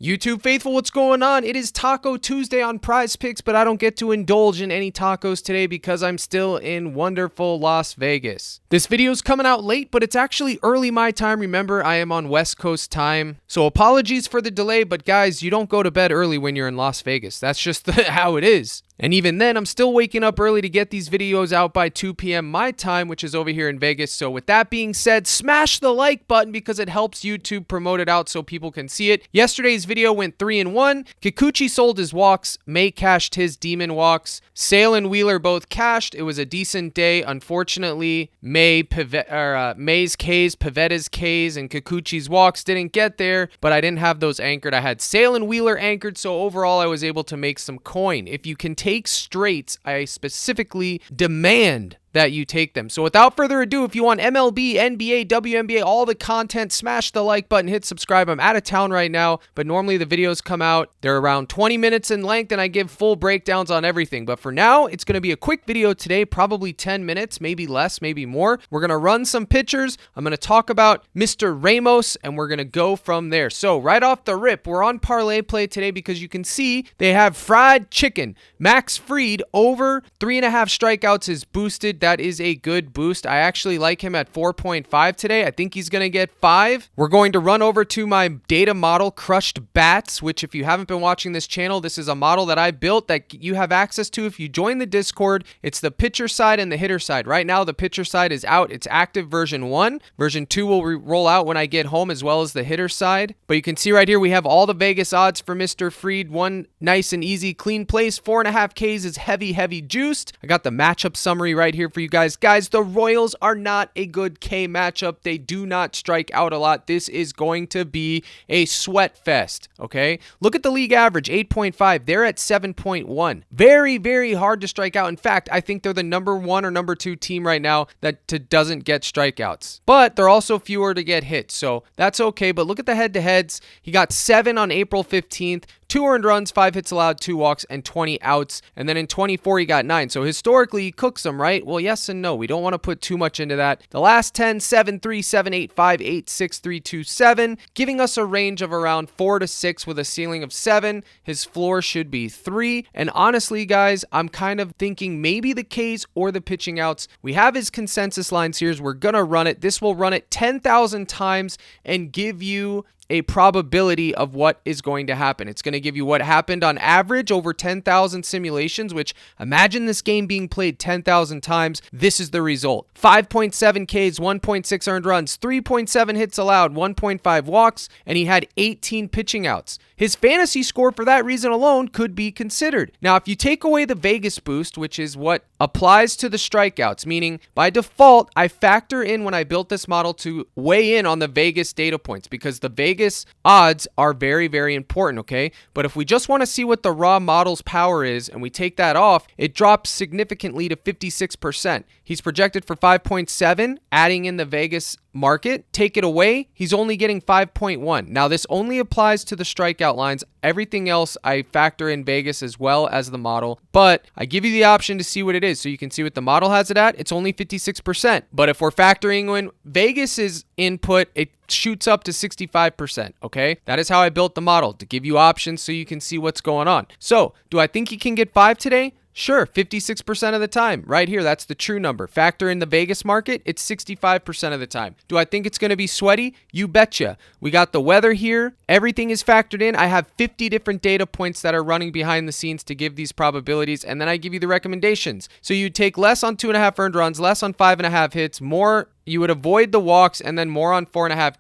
YouTube faithful, what's going on? It is Taco Tuesday on PrizePicks, but I don't get to indulge in any tacos today because I'm still in wonderful Las Vegas. This video is coming out late, but it's actually early my time. Remember, I am on West Coast time. So apologies for the delay, but guys, you don't go to bed early when you're in Las Vegas. That's just how it is. And even then, I'm still waking up early to get these videos out by 2 p.m. my time, which is over here in Vegas. So with that being said, smash the like button because it helps YouTube promote it out so people can see it. Yesterday's video went 3-1. Kikuchi sold his walks. May cashed his demon walks. Sale and Wheeler both cashed. It was a decent day. Unfortunately, May's K's, Pavetta's K's, and Kikuchi's walks didn't get there, but I didn't have those anchored. I had Sale and Wheeler anchored, so overall I was able to make some coin. If you can take straights, I specifically demand that you take them. So without further ado, if you want MLB, NBA, WNBA, all the content, smash the like button, hit subscribe. I'm out of town right now, but normally the videos come out. They're around 20 minutes in length, and I give full breakdowns on everything. But for now, it's going to be a quick video today, probably 10 minutes, maybe less, maybe more. We're going to run some pitchers. I'm going to talk about Mr. Ramos, and we're going to go from there. So right off the rip, we're on ParlayPlay today because you can see they have fried chicken. Max Fried over 3.5 strikeouts is boosted. That is a good boost. I actually like him at 4.5 today. I think he's going to get 5. We're going to run over to my data model, Crushed Bats, which if you haven't been watching this channel, this is a model that I built that you have access to if you join the Discord. It's the pitcher side and the hitter side. Right now, the pitcher side is out. It's active version 1. Version 2 will roll out when I get home, as well as the hitter side. But you can see right here, we have all the Vegas odds for Mr. Fried. One nice and easy, clean place. 4.5 Ks is heavy juiced. I got the matchup summary right here for you guys. Guys, the Royals are not a good K matchup. They do not strike out a lot. This is going to be a sweat fest, okay? Look at the league average, 8.5. They're at 7.1. Very hard to strike out. In fact, I think they're the number 1 or number 2 team right now that doesn't get strikeouts. But they're also fewer to get hits, so that's okay. But look at the head-to-heads. He got 7 on April 15th. 2 earned runs, 5 hits allowed, 2 walks, and 20 outs. And then in 24, he got 9. So historically, he cooks them, right? Well, yes and no. We don't want to put too much into that. The last 10, 7, 3, 7, 8, 5, 8, 6, 3, 2, 7, giving us a range of around 4 to 6 with a ceiling of 7. His floor should be 3. And honestly, guys, I'm kind of thinking maybe the Ks or the pitching outs. We have his consensus lines here. We're going to run it. This will run it 10,000 times and give you a probability of what is going to happen. It's going to give you what happened on average over 10,000 simulations, which imagine this game being played 10,000 times. This is the result. 5.7 Ks, 1.6 earned runs, 3.7 hits allowed, 1.5 walks, and he had 18 pitching outs. His fantasy score for that reason alone could be considered. Now, if you take away the Vegas boost, which is what applies to the strikeouts, meaning by default, I factor in when I built this model to weigh in on the Vegas data points because the Vegas odds are very important, okay? But if we just want to see what the raw model's power is and we take that off, it drops significantly to 56%. He's projected for 5.7, adding in the Vegas market. Take it away, he's only getting 5.1. Now, this only applies to the strikeout lines. Everything else, I factor in Vegas as well as the model, but I give you the option to see what it is. So you can see what the model has it at. It's only 56%. But if we're factoring in Vegas's input, it shoots up to 65%, okay? That is how I built the model, to give you options so you can see what's going on. So, do I think he can get 5 today? Sure, 56% of the time. Right here, that's the true number. Factor in the Vegas market, it's 65% of the time. Do I think it's going to be sweaty? You betcha. We got the weather here. Everything is factored in. I have 50 different data points that are running behind the scenes to give these probabilities, and then I give you the recommendations. So you take less on 2.5 earned runs, less on 5.5 hits, more. You would avoid the walks, and then more on 4.5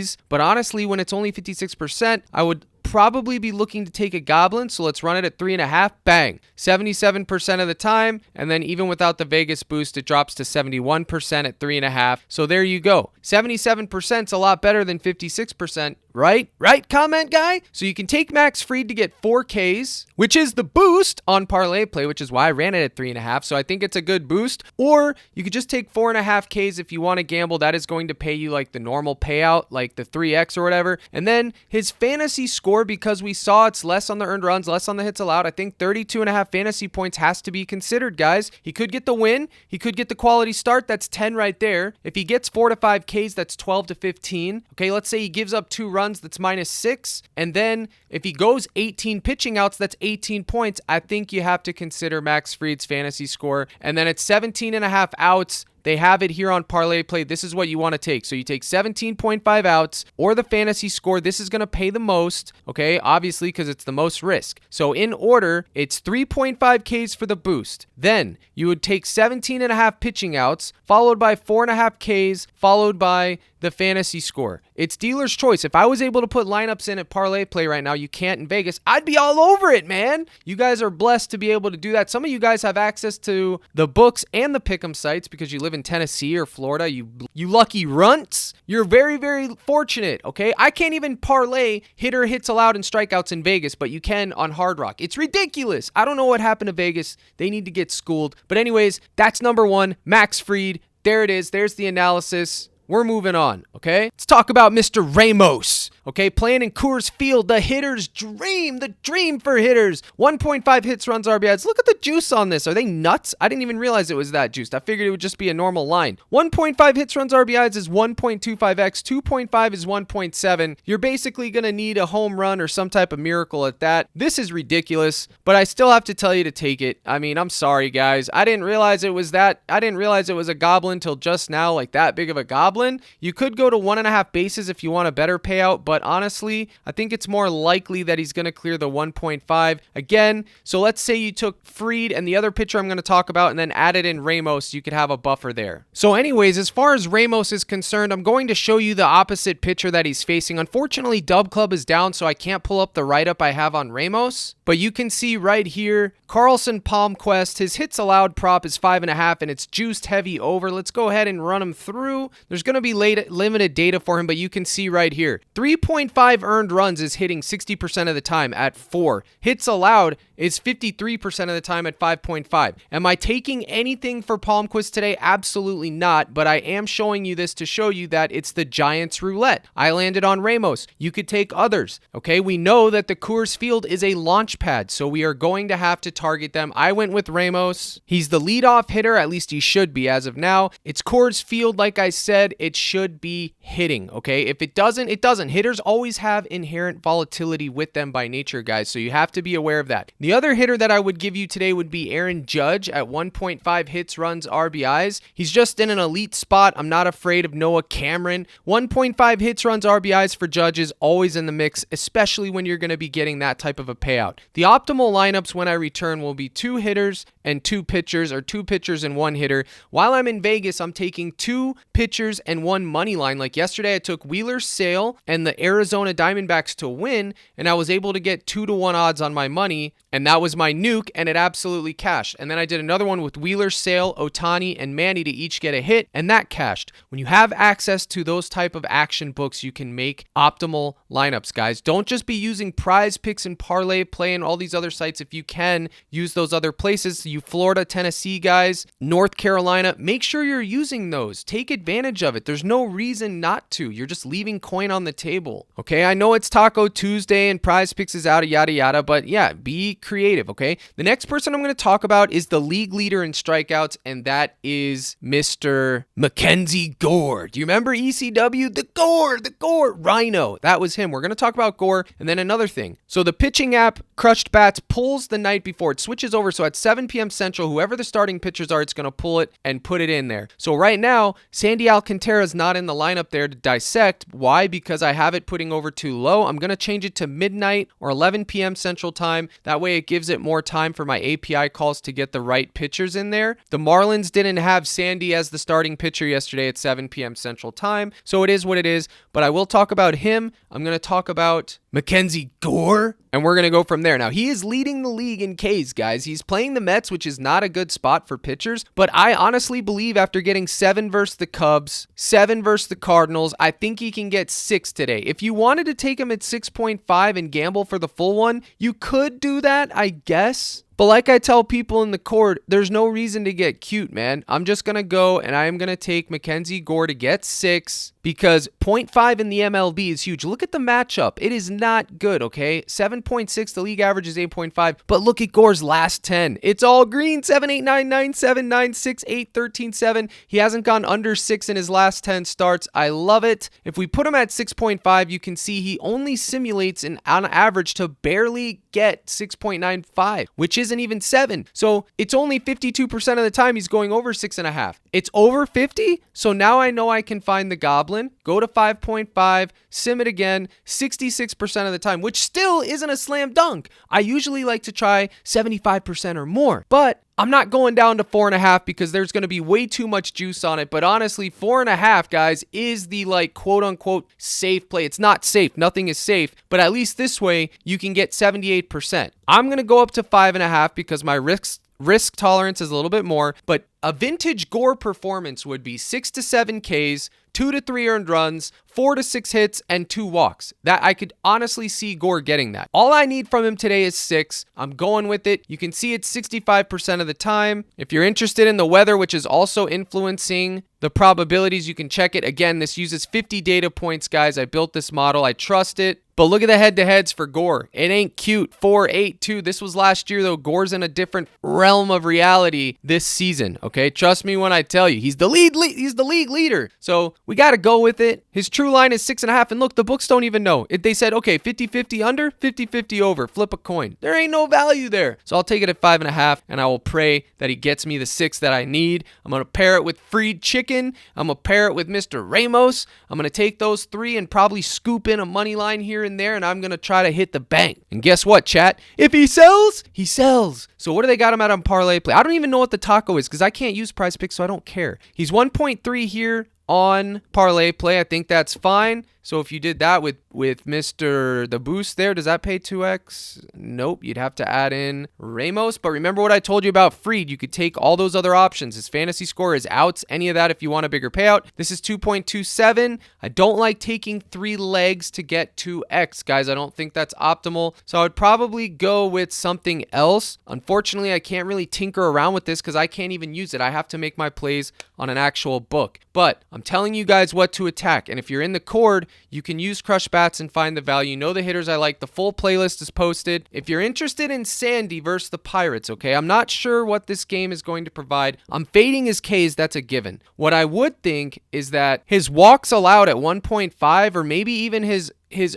Ks. But honestly, when it's only 56%, I would probably be looking to take a goblin, so let's run it at 3.5. Bang, 77% of the time, and then even without the Vegas boost, it drops to 71% at 3.5. So there you go. 77% is a lot better than 56%, right? Right, comment guy? So you can take Max Fried to get 4 Ks, which is the boost on ParlayPlay, which is why I ran it at 3.5. So I think it's a good boost. Or you could just take 4.5 Ks if you want to gamble. That is going to pay you like the normal payout, like the 3x or whatever. And then his fantasy score, because we saw it's less on the earned runs, less on the hits allowed, I think 32.5 fantasy points has to be considered, guys. He could get the win. He could get the quality start. That's 10 right there. If he gets 4 to 5 Ks, that's 12 to 15. Okay, let's say he gives up 2 runs. runs, that's -6. And then if he goes 18 pitching outs, that's 18 points. I think you have to consider Max Fried's fantasy score. And then at 17.5 outs, they have it here on Parlay Play. This is what you want to take. So you take 17.5 outs or the fantasy score. This is going to pay the most, okay? Obviously, because it's the most risk. So in order, it's 3.5 Ks for the boost. Then you would take 17.5 pitching outs, followed by 4.5 Ks, followed by the fantasy score. It's dealer's choice. If I was able to put lineups in at Parlay Play right now, you can't in Vegas, I'd be all over it, man. You guys are blessed to be able to do that. Some of you guys have access to the books and the pick'em sites because you live in Tennessee or Florida. You lucky runts. You're very, very fortunate, okay? I can't even parlay hitter hits allowed and strikeouts in Vegas, but you can on Hard Rock. It's ridiculous. I don't know what happened to Vegas. They need to get schooled. But anyways, that's number one, Max Fried. There it is. There's the analysis. We're moving on, okay? Let's talk about Mr. Ramos, okay? Playing in Coors Field, the hitter's dream, the dream for hitters. 1.5 hits, runs, RBIs. Look at the juice on this. Are they nuts? I didn't even realize it was that juiced. I figured it would just be a normal line. 1.5 hits, runs, RBIs is 1.25x. 2.5 is 1.7. You're basically going to need a home run or some type of miracle at that. This is ridiculous, but I still have to tell you to take it. I mean, I'm sorry, guys. I didn't realize it was that. I didn't realize it was a goblin till just now, like that big of a goblin. You could go to 1.5 bases if you want a better payout, but honestly, I think it's more likely that he's going to clear the 1.5 again. So let's say you took Fried and the other pitcher I'm going to talk about and then added in Ramos, you could have a buffer there. So anyways, as far as Ramos is concerned, I'm going to show you the opposite pitcher that he's facing. Unfortunately, Dub Club is down, so I can't pull up the write-up I have on Ramos, but you can see right here, Carlson Palmquist, his hits allowed prop is 5.5 and it's juiced heavy over. Let's go ahead and run him through. There's going to be limited data for him, but you can see right here, 3.5 earned runs is hitting 60% of the time at 4. Hits allowed is 53% of the time at 5.5. Am I taking anything for Palmquist today? Absolutely not, but I am showing you this to show you that it's the Giants roulette. I landed on Ramos. You could take others, okay? We know that the Coors Field is a launch pad, so we are going to have to target them. I went with Ramos. He's the leadoff hitter, at least he should be as of now. It's Coors Field, like I said, it should be hitting, okay? If it doesn't, it doesn't. Hitters always have inherent volatility with them by nature, guys, so you have to be aware of that. The other hitter that I would give you today would be Aaron Judge at 1.5 hits, runs, RBIs. He's just in an elite spot. I'm not afraid of Noah Cameron. 1.5 hits, runs, RBIs for Judge is always in the mix, especially when you're going to be getting that type of a payout. The optimal lineups when I return will be 2 hitters and 2 pitchers, or 2 pitchers and 1 hitter. While I'm in Vegas, I'm taking 2 pitchers and 1 money line. Like yesterday, I took Wheeler Sale and the Arizona Diamondbacks to win, and I was able to get 2-to-1 odds on my money, and that was my nuke, and it absolutely cashed. And then I did another one with Wheeler, Sale, Ohtani, and Manny to each get a hit, and that cashed. When you have access to those type of action books, you can make optimal lineups, guys. Don't just be using PrizePicks and ParlayPlay and all these other sites. If you can, use those other places. You Florida, Tennessee guys, North Carolina, make sure you're using those. Take advantage of it. There's no reason not to. You're just leaving coin on the table. Okay, I know it's Taco Tuesday and PrizePicks is out, yada yada, but yeah, be creative, okay? The next person I'm going to talk about is the league leader in strikeouts, and that is Mr. McKenzie Gore. Do you remember ECW? The Gore, Rhino. That was him. We're going to talk about Gore, and then another thing. So the pitching app, Crushed Bats, pulls the night before. It switches over, so at 7 p.m. Central, whoever the starting pitchers are, it's going to pull it and put it in there. So right now, Sandy Alcantara's not in the lineup there to dissect. Why? Because I have it putting over too low. I'm going to change it to midnight or 11 p.m. Central Time. That way it gives it more time for my API calls to get the right pitchers in there. The Marlins didn't have Sandy as the starting pitcher yesterday at 7 p.m. Central Time, so it is what it is, but I will talk about him. I'm going to talk about McKenzie Gore, and we're going to go from there. Now, he is leading the league in Ks, guys. He's playing the Mets, which is not a good spot for pitchers, but I honestly believe after getting 7 versus the Cubs, 7 versus the Cardinals, I think he can get 6 today. If you wanted to take him at 6.5 and gamble for the full one, you could do that, I guess. But like I tell people in the court, there's no reason to get cute, man. I'm just going to go and I am going to take McKenzie Gore to get 6 because 0.5 in the MLB is huge. Look at the matchup. It is not good, okay? 7.6, the league average is 8.5, but look at Gore's last 10. It's all green, 7, 8, 9, 9, 7, 9, 6, 8, 13, 7. He hasn't gone under 6 in his last 10 starts. I love it. If we put him at 6.5, you can see he only simulates on average to barely get 6.95, which isn't even 7. So it's only 52% of the time he's going over 6.5. It's over 50. So now I know I can find the goblin, go to 5.5, sim it again, 66% of the time, which still isn't a slam dunk. I usually like to try 75% or more, but I'm not going down to 4.5 because there's going to be way too much juice on it. But honestly, 4.5, guys, is the like quote unquote safe play. It's not safe. Nothing is safe. But at least this way, you can get 78%. I'm going to go up to 5.5 because my risk tolerance is a little bit more. But a vintage Gore performance would be 6 to 7 Ks, 2 to 3 earned runs, 4 to 6 hits, and 2 walks. That I could honestly see Gore getting that. All I need from him today is 6. I'm going with it. You can see it's 65% of the time. If you're interested in the weather, which is also influencing the probabilities, you can check it. Again, this uses 50 data points, guys. I built this model. I trust it. But look at the head-to-heads for Gore. It ain't cute. 4, 8, 2. This was last year, though. Gore's in a different realm of reality this season, okay? Trust me when I tell you. He's the league leader. So we got to go with it. His true line is 6.5. And look, the books don't even know. They said, okay, 50-50 under, 50-50 over. Flip a coin. There ain't no value there. So I'll take it at 5.5, and I will pray that he gets me the 6 that I need. I'm going to pair it with Freed Chicken. I'm going to pair it with Mr. Ramos. I'm going to take those 3 and probably scoop in a money line here and there, and I'm going to try to hit the bank. And guess what, chat? If he sells, he sells. So what do they got him at on Parlay Play? I don't even know what the taco is because I can't use PrizePicks, so I don't care. He's 1.3 here on Parlay Play. I think that's fine. So if you did that with Mr. The Boost there, does that pay 2x? Nope. You'd have to add in Ramos. But remember what I told you about Freed. You could take all those other options. His fantasy score is outs, any of that if you want a bigger payout. This is 2.27. I don't like taking 3 legs to get 2x, guys. I don't think that's optimal. So I would probably go with something else. Unfortunately, I can't really tinker around with this because I can't even use it. I have to make my plays on an actual book. But I'm telling you guys what to attack. And if you're in the cord, you can use Crush Bats and find the value. You know the hitters I like. The full playlist is posted. If you're interested in Sandy versus the Pirates, okay, I'm not sure what this game is going to provide. I'm fading his Ks. That's a given. What I would think is that his walks allowed at 1.5 or maybe even his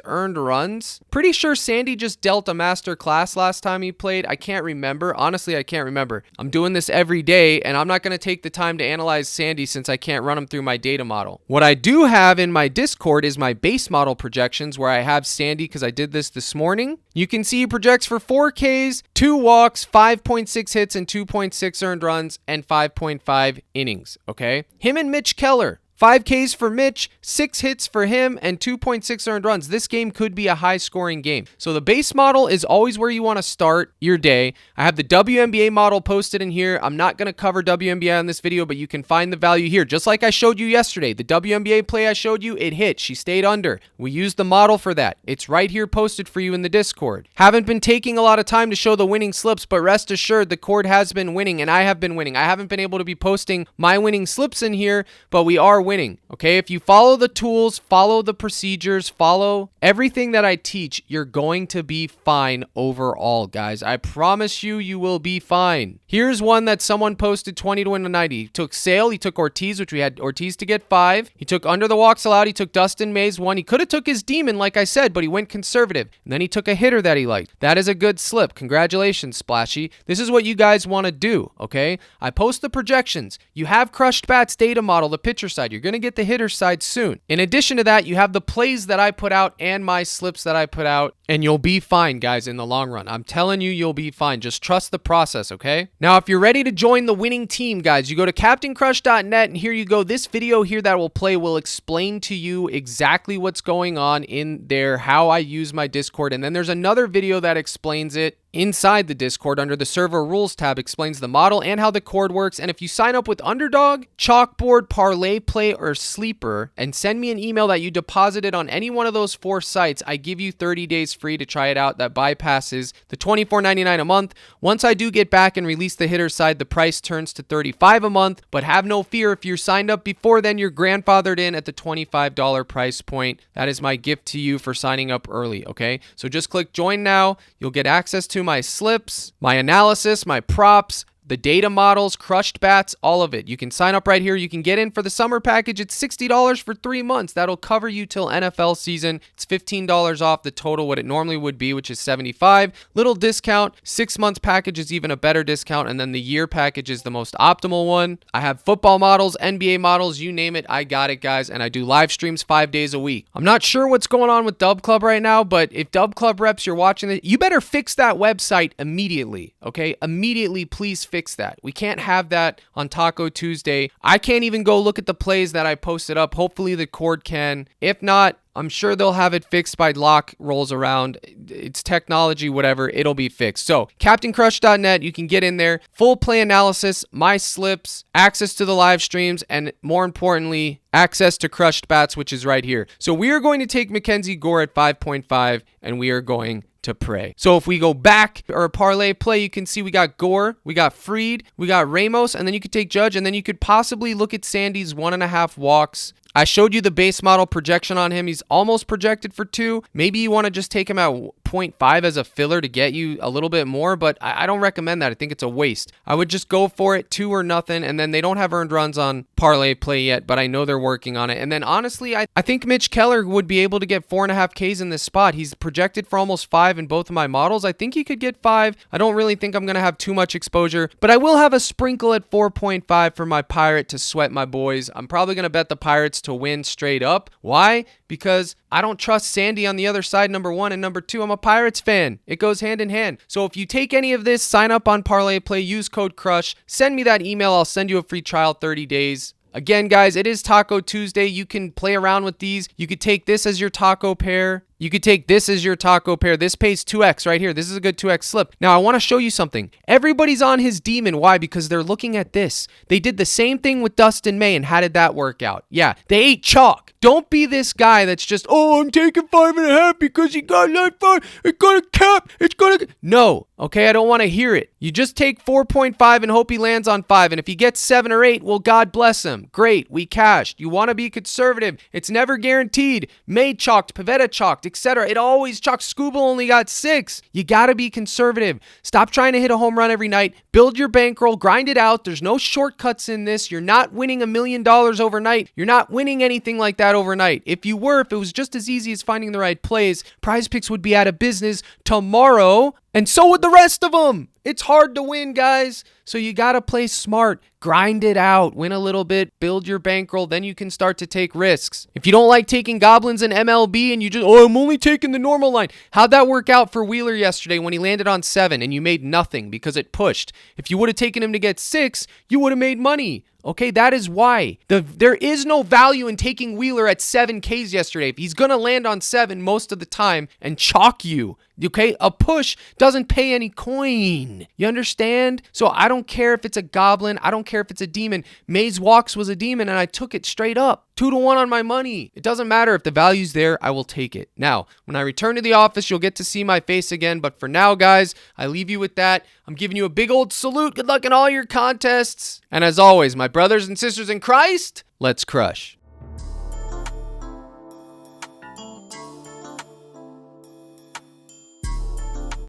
earned runs. Pretty sure Sandy just dealt a master class last time he played. I can't remember. Honestly, I can't remember. I'm doing this every day, and I'm not going to take the time to analyze Sandy since I can't run him through my data model. What I do have in my Discord is my base model projections where I have Sandy because I did this morning. You can see he projects for 4 Ks, 2 walks, 5.6 hits, and 2.6 earned runs, and 5.5 innings, okay? Him and Mitch Keller. 5 Ks for Mitch, 6 hits for him, and 2.6 earned runs. This game could be a high-scoring game. So the base model is always where you want to start your day. I have the WNBA model posted in here. I'm not going to cover WNBA on this video, but you can find the value here. Just like I showed you yesterday, the WNBA play I showed you, it hit. She stayed under. We used the model for that. It's right here posted for you in the Discord. Haven't been taking a lot of time to show the winning slips, but rest assured the cord has been winning, and I have been winning. I haven't been able to be posting my winning slips in here, but we are winning. Okay, if you follow the tools, follow the procedures, follow everything that I teach, you're going to be fine overall, guys. I promise you, you will be fine. Here's one that someone posted 20 to win a 90. He took Sale, he took Ortiz, which we had Ortiz to get 5. He took under the walks allowed, he took Dustin Mays 1. He could have took his Demon, like I said, but he went conservative. And then he took a hitter that he liked. That is a good slip. Congratulations, Splashy. This is what you guys want to do, okay? I post the projections. You have Crushed Bats data model, the pitcher side. You're going to get the hitter side soon. In addition to that, you have the plays that I put out and my slips that I put out, and you'll be fine, guys, in the long run. I'm telling you, you'll be fine. Just trust the process, okay? Now, if you're ready to join the winning team, guys, you go to CaptainCrush.net, and here you go. This video here that will play will explain to you exactly what's going on in there, how I use my Discord, and then there's another video that explains it inside the Discord under the server rules tab explains the model and how the cord works. And if you sign up with Underdog, Chalkboard, ParlayPlay, or Sleeper and send me an email that you deposited on any one of those 4 sites, I give you 30 days free to try it out. That bypasses the $24.99 a month. Once I do get back and release the hitter side, the price turns to $35 a month. But have no fear, if you're signed up before then, you're grandfathered in at the $25 price point. That is my gift to you for signing up early, okay? So just click join now. You'll get access to my slips, my analysis, my props, the data models, crushed bats, all of it. You can sign up right here. You can get in for the summer package. It's $60 for 3 months. That'll cover you till NFL season. It's $15 off the total what it normally would be, which is $75. Little discount. 6 months package is even a better discount, and then the year package is the most optimal one. I have football models, NBA models, you name it. I got it, guys, and I do live streams 5 days a week. I'm not sure what's going on with Dub Club right now, but if Dub Club reps, you're watching it, you better fix that website immediately, okay? Immediately, please fix that. We can't have that on Taco Tuesday. I can't even go look at the plays that I posted up. Hopefully the cord can. If not, I'm sure they'll have it fixed by lock rolls around. It's technology, whatever. It'll be fixed. So, CaptainCrush.net, you can get in there. Full play analysis, my slips, access to the live streams, and more importantly, access to crushed bats, which is right here. So, we are going to take McKenzie Gore at 5.5, and we are going to pray. So if we go back or parlay play, you can see we got Gore, we got Freed, we got Ramos, and then you could take Judge, and then you could possibly look at Sandy's 1.5 walks. I showed you the base model projection on him. He's almost projected for 2. Maybe you want to just take him at 0.5 as a filler to get you a little bit more, but I don't recommend that. I think it's a waste. I would just go for it, 2 or nothing, and then they don't have earned runs on parlay play yet, but I know they're working on it. And then honestly, I think Mitch Keller would be able to get 4.5 Ks in this spot. He's projected for almost 5 in both of my models. I think he could get 5. I don't really think I'm going to have too much exposure, but I will have a sprinkle at 4.5 for my Pirate to sweat my boys. I'm probably going to bet the Pirates to win straight up. Why? Because I don't trust Sandy on the other side, number 1, and number 2, I'm a Pirates fan. It goes hand in hand. So if you take any of this, sign up on Parlay Play, use code CRUSH, send me that email. I'll send you a free trial, 30 days. Again, guys, it is Taco Tuesday. You can play around with these. You could take this as your taco pair. You could take this as your taco pair. This pays 2x right here. This is a good 2x slip. Now, I want to show you something. Everybody's on his demon. Why? Because they're looking at this. They did the same thing with Dustin May, and how did that work out? Yeah, they ate chalk. Don't be this guy that's just, oh, I'm taking 5.5 because he got 9.5. It's going to cap. It's going to... No, okay? I don't want to hear it. You just take 4.5 and hope he lands on 5. And if he gets 7 or 8, well, God bless him. Great, we cashed. You want to be conservative. It's never guaranteed. May chalked, Pavetta chalked, etc. It always chalked. Scuba only got 6. You got to be conservative. Stop trying to hit a home run every night. Build your bankroll. Grind it out. There's no shortcuts in this. You're not winning $1 million overnight. You're not winning anything like that overnight. If you were, if it was just as easy as finding the right plays, PrizePicks would be out of business tomorrow, and so would the rest of them. It's hard to win, guys. So you got to play smart. Grind it out. Win a little bit. Build your bankroll. Then you can start to take risks. If you don't like taking goblins in MLB and you just, oh, I'm only taking the normal line. How'd that work out for Wheeler yesterday when he landed on 7 and you made nothing because it pushed? If you would have taken him to get 6, you would have made money. Okay, that is why. There is no value in taking Wheeler at 7 Ks yesterday. If he's going to land on 7 most of the time and chalk you, okay, a push doesn't pay any coin. You understand? So I don't care if it's a goblin. I don't care if it's a demon. Maze Walks was a demon and I took it straight up. 2-1 on my money. It doesn't matter if the value's there, I will take it. Now, when I return to the office, you'll get to see my face again. But for now, guys, I leave you with that. I'm giving you a big old salute. Good luck in all your contests. And as always, my brothers and sisters in Christ, let's crush.